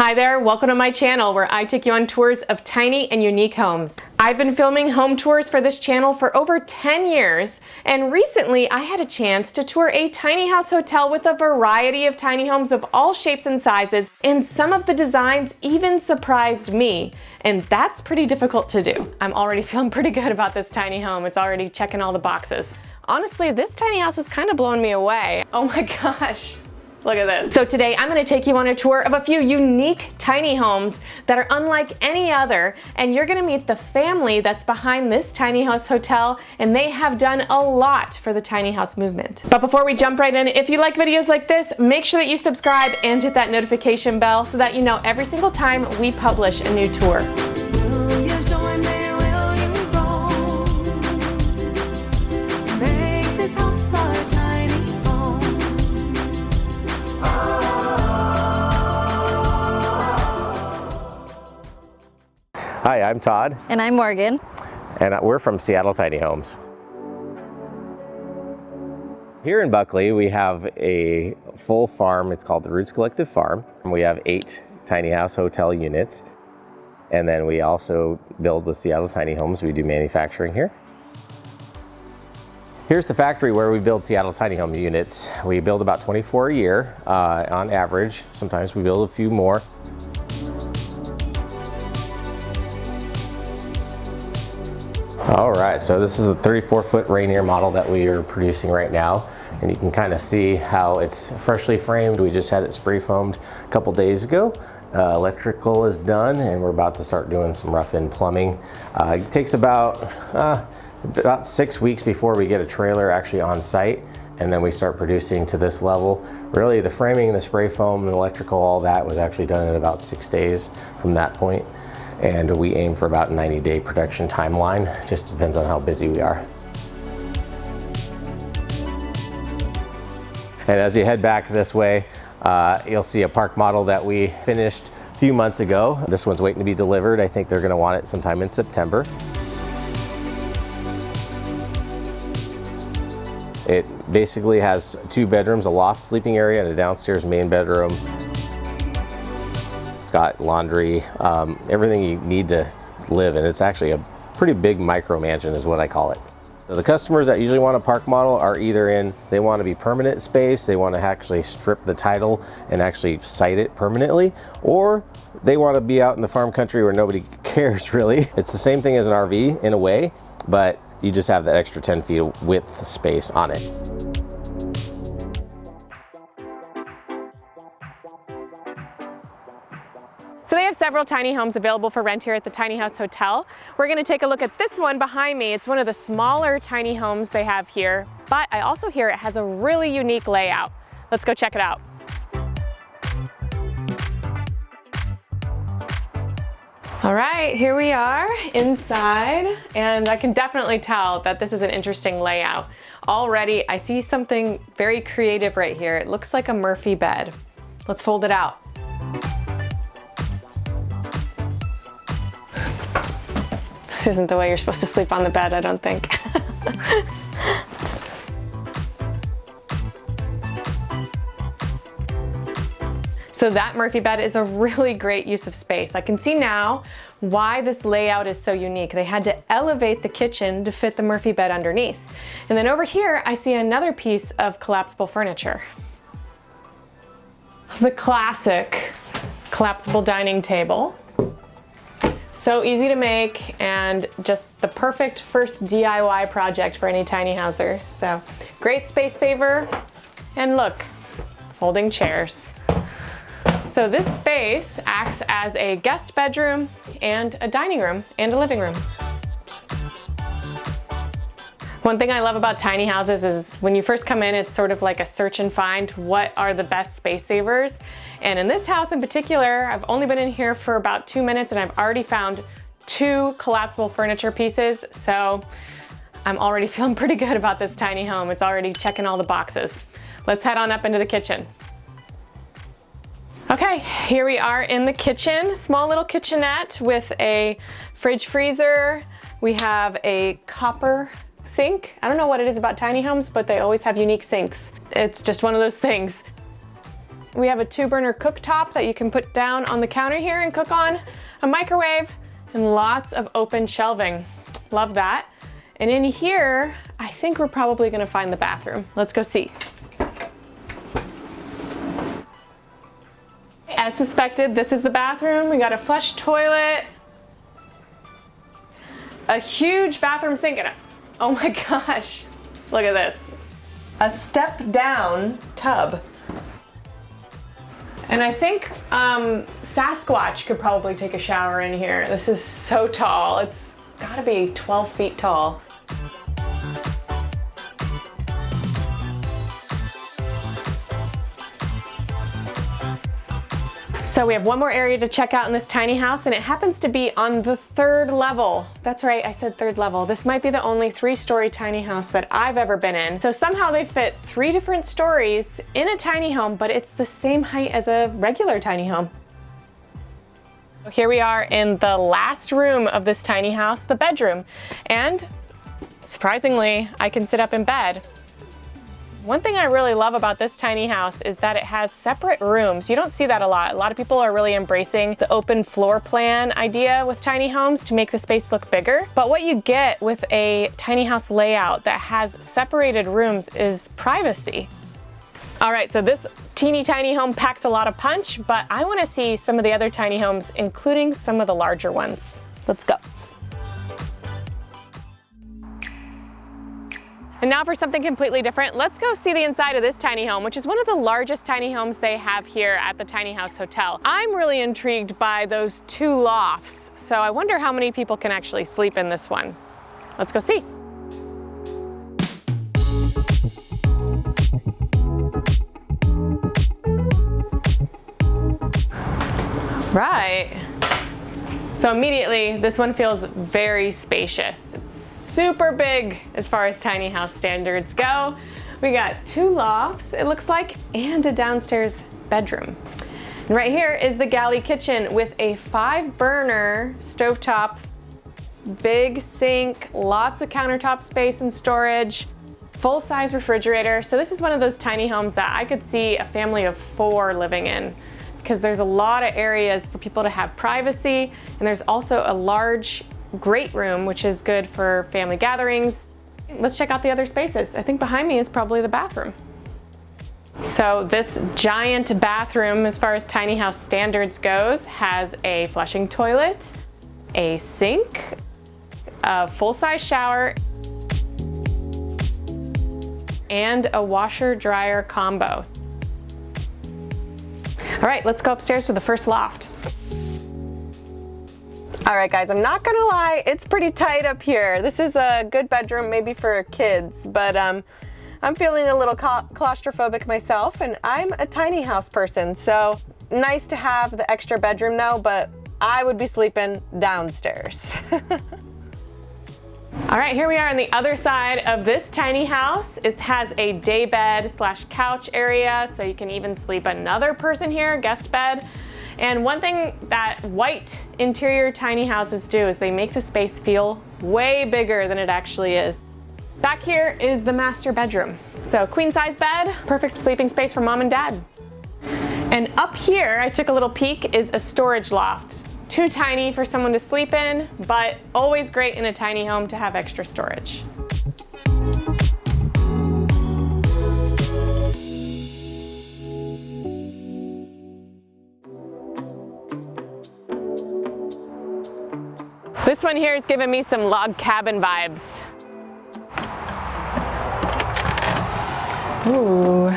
Hi there, welcome to my channel where I take you on tours of tiny and unique homes. I've been filming home tours for this channel for over 10 years, and recently I had a chance to tour a tiny house hotel with a variety of tiny homes of all shapes and sizes, and some of the designs even surprised me, and that's pretty difficult to do. I'm already feeling pretty good about this tiny home. It's already checking all the boxes. Honestly, this tiny house is kind of blowing me away. Oh my gosh. Look at this. So today I'm going to take you on a tour of a few unique tiny homes that are unlike any other, and you're going to meet the family that's behind this tiny house hotel, and they have done a lot for the tiny house movement. But before we jump right in, if you like videos like this, make sure that you subscribe and hit that notification bell so that you know every single time we publish a new tour. Hi, I'm Todd. And I'm Morgan. And we're from Seattle Tiny Homes. Here in Buckley, we have a full farm. It's called the Roots Collective Farm. We have 8 tiny house hotel units. And then we also build with Seattle Tiny Homes. We do manufacturing here. Here's the factory where we build Seattle Tiny Home units. We build about 24 a year on average. Sometimes we build a few more. All right, so this is a 34-foot Rainier model that we are producing right now, and you can kind of see how it's freshly framed. We just had it spray foamed a couple days ago. Electrical is done, and we're about to start doing some rough-in plumbing. It takes about 6 weeks before we get a trailer actually on site, and then we start producing to this level. Really, the framing, the spray foam, and electrical, all that was actually done in about 6 days from that point. And we aim for about a 90-day production timeline. Just depends on how busy we are. And as you head back this way, you'll see a park model that we finished a few months ago. This one's waiting to be delivered. I think they're going to want it sometime in September. It basically has 2 bedrooms, a loft sleeping area, and a downstairs main bedroom. Got laundry, everything you need to live in. It's actually a pretty big micro mansion is what I call it. So the customers that usually want a park model are either they want to be permanent space, they want to actually strip the title and actually site it permanently, or they want to be out in the farm country where nobody cares really. It's the same thing as an RV in a way, but you just have that extra 10 feet of width space on it. So they have several tiny homes available for rent here at the Tiny House Hotel. We're going to take a look at this one behind me. It's one of the smaller tiny homes they have here, but I also hear it has a really unique layout. Let's go check it out. All right, here we are inside, and I can definitely tell that this is an interesting layout. Already, I see something very creative right here. It looks like a Murphy bed. Let's fold it out. This isn't the way you're supposed to sleep on the bed, I don't think. So that Murphy bed is a really great use of space. I can see now why this layout is so unique. They had to elevate the kitchen to fit the Murphy bed underneath. And then over here, I see another piece of collapsible furniture. The classic collapsible dining table. So easy to make and just the perfect first DIY project for any tiny houser. So great space saver, and look, folding chairs. So this space acts as a guest bedroom and a dining room and a living room. One thing I love about tiny houses is when you first come in, it's sort of like a search and find what are the best space savers. And in this house in particular, I've only been in here for about 2 minutes and I've already found 2 collapsible furniture pieces. So I'm already feeling pretty good about this tiny home. It's already checking all the boxes. Let's head on up into the kitchen. Okay, here we are in the kitchen. Small little kitchenette with a fridge freezer. We have a copper sink. I don't know what it is about tiny homes, but they always have unique sinks. It's just one of those things. We have a 2-burner cooktop that you can put down on the counter here and cook on, a microwave, and lots of open shelving. Love that. And in here, I think we're probably gonna find the bathroom. Let's go see. As suspected, this is the bathroom. We got a flush toilet, a huge bathroom sink, and oh my gosh, look at this. A step down tub. And I think Sasquatch could probably take a shower in here. This is so tall. It's gotta be 12 feet tall. So we have one more area to check out in this tiny house, and it happens to be on the 3rd level. That's right, I said 3rd level. This might be the only 3-story tiny house that I've ever been in. So somehow they fit 3 different stories in a tiny home, but it's the same height as a regular tiny home. Here we are in the last room of this tiny house, the bedroom. And surprisingly, I can sit up in bed. One thing I really love about this tiny house is that it has separate rooms. You don't see that a lot. A lot of people are really embracing the open floor plan idea with tiny homes to make the space look bigger. But what you get with a tiny house layout that has separated rooms is privacy. All right, so this teeny tiny home packs a lot of punch, but I want to see some of the other tiny homes, including some of the larger ones. Let's go. And now for something completely different, let's go see the inside of this tiny home, which is one of the largest tiny homes they have here at the Tiny House Hotel. I'm really intrigued by those 2 lofts, so I wonder how many people can actually sleep in this one. Let's go see. Right. So immediately, this one feels very spacious. It's super big as far as tiny house standards go. We got 2 lofts, it looks like, and a downstairs bedroom. And right here is the galley kitchen with a 5-burner stovetop, big sink, lots of countertop space and storage, full-size refrigerator. So this is one of those tiny homes that I could see a family of 4 living in, because there's a lot of areas for people to have privacy, and there's also a large great room, which is good for family gatherings. Let's check out the other spaces. I think behind me is probably the bathroom. So this giant bathroom, as far as tiny house standards goes, has a flushing toilet, a sink, a full-size shower, and a washer-dryer combo. All right, let's go upstairs to the first loft. All right, guys, I'm not gonna lie, it's pretty tight up here. This is a good bedroom maybe for kids, but I'm feeling a little claustrophobic myself, and I'm a tiny house person, so nice to have the extra bedroom though, but I would be sleeping downstairs. All right, here we are on the other side of this tiny house. It has a day bed / couch area, so you can even sleep another person here, guest bed. And one thing that white interior tiny houses do is they make the space feel way bigger than it actually is. Back here is the master bedroom. So queen size bed, perfect sleeping space for mom and dad. And up here, I took a little peek, is a storage loft. Too tiny for someone to sleep in, but always great in a tiny home to have extra storage. This one here is giving me some log cabin vibes. Ooh,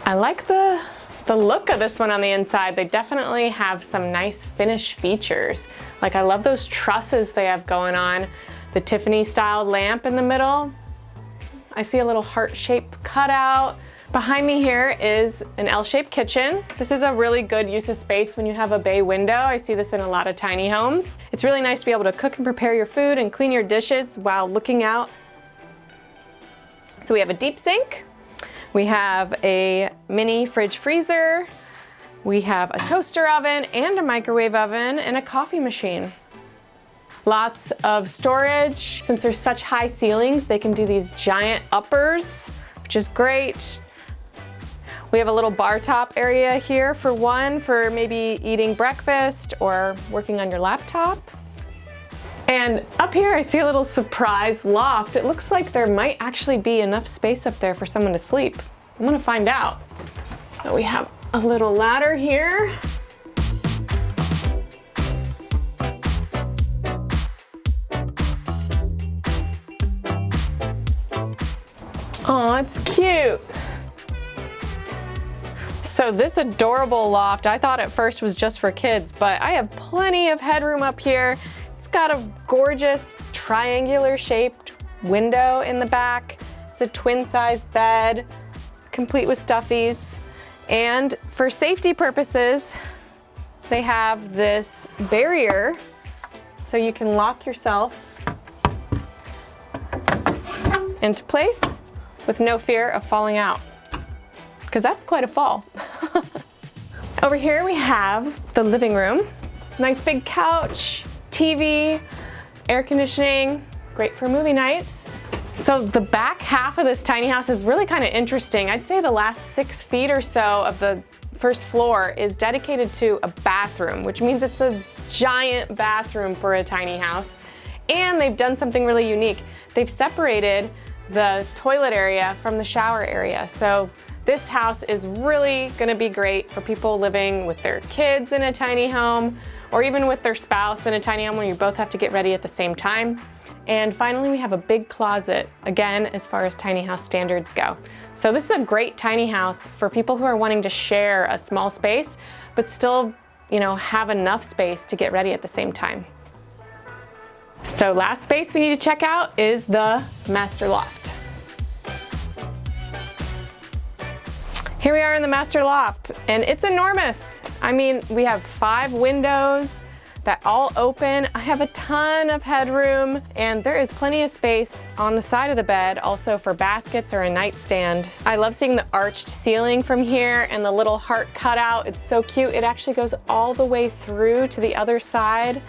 I like the look of this one on the inside. They definitely have some nice finish features. Like, I love those trusses they have going on. The Tiffany style lamp in the middle. I see a little heart-shaped cutout. Behind me here is an L-shaped kitchen. This is a really good use of space when you have a bay window. I see this in a lot of tiny homes. It's really nice to be able to cook and prepare your food and clean your dishes while looking out. So we have a deep sink. We have a mini fridge freezer. We have a toaster oven and a microwave oven and a coffee machine. Lots of storage. Since there's such high ceilings, they can do these giant uppers, which is great. We have a little bar top area here for maybe eating breakfast or working on your laptop. And up here I see a little surprise loft. It looks like there might actually be enough space up there for someone to sleep. I'm gonna find out. So we have a little ladder here. Oh, it's cute. So this adorable loft, I thought at first was just for kids, but I have plenty of headroom up here. It's got a gorgeous triangular shaped window in the back. It's a twin size bed, complete with stuffies. And for safety purposes, they have this barrier so you can lock yourself into place with no fear of falling out, because that's quite a fall. Over here we have the living room. Nice big couch, TV, air conditioning, great for movie nights. So the back half of this tiny house is really kind of interesting. I'd say the last 6 feet or so of the first floor is dedicated to a bathroom, which means it's a giant bathroom for a tiny house. And they've done something really unique. They've separated the toilet area from the shower area. So this house is really gonna be great for people living with their kids in a tiny home, or even with their spouse in a tiny home where you both have to get ready at the same time. And finally, we have a big closet, again, as far as tiny house standards go. So this is a great tiny house for people who are wanting to share a small space, but still, have enough space to get ready at the same time. So last space we need to check out is the master loft. Here we are in the master loft, and it's enormous. I mean, we have 5 windows that all open. I have a ton of headroom, and there is plenty of space on the side of the bed, also for baskets or a nightstand. I love seeing the arched ceiling from here and the little heart cutout. It's so cute. It actually goes all the way through to the other side.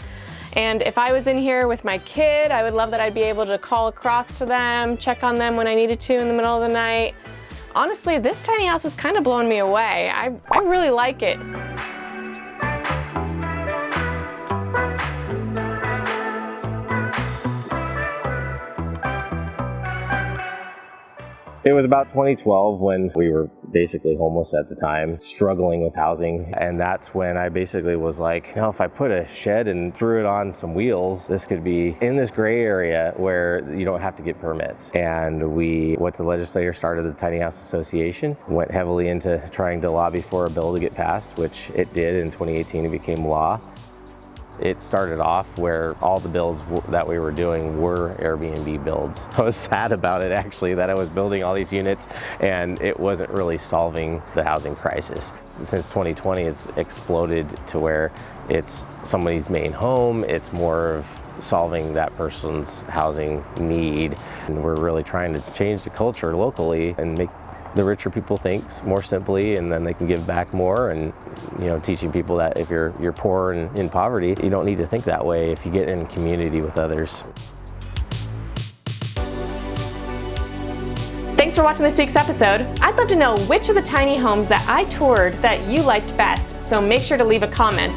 And if I was in here with my kid, I would love that I'd be able to call across to them, check on them when I needed to in the middle of the night. Honestly, this tiny house is kind of blowing me away. I really like it. It was about 2012 when we were basically homeless at the time, struggling with housing. And that's when I basically was like, if I put a shed and threw it on some wheels, this could be in this gray area where you don't have to get permits. And we went to the legislature, started the Tiny House Association, went heavily into trying to lobby for a bill to get passed, which it did. In 2018, it became law. It started off where all the builds that we were doing were Airbnb builds. I was sad about it, actually, that I was building all these units and it wasn't really solving the housing crisis. Since 2020, it's exploded to where it's somebody's main home. It's more of solving that person's housing need. And we're really trying to change the culture locally and make the richer people think more simply, and then they can give back more, and teaching people that if you're poor and in poverty, you don't need to think that way if you get in community with others. Thanks for watching this week's episode. I'd love to know which of the tiny homes that I toured that you liked best, so make sure to leave a comment.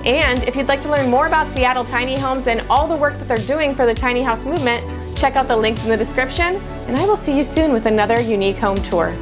And if you'd like to learn more about Seattle tiny homes and all the work that they're doing for the tiny house movement, check out the links in the description, and I will see you soon with another unique home tour.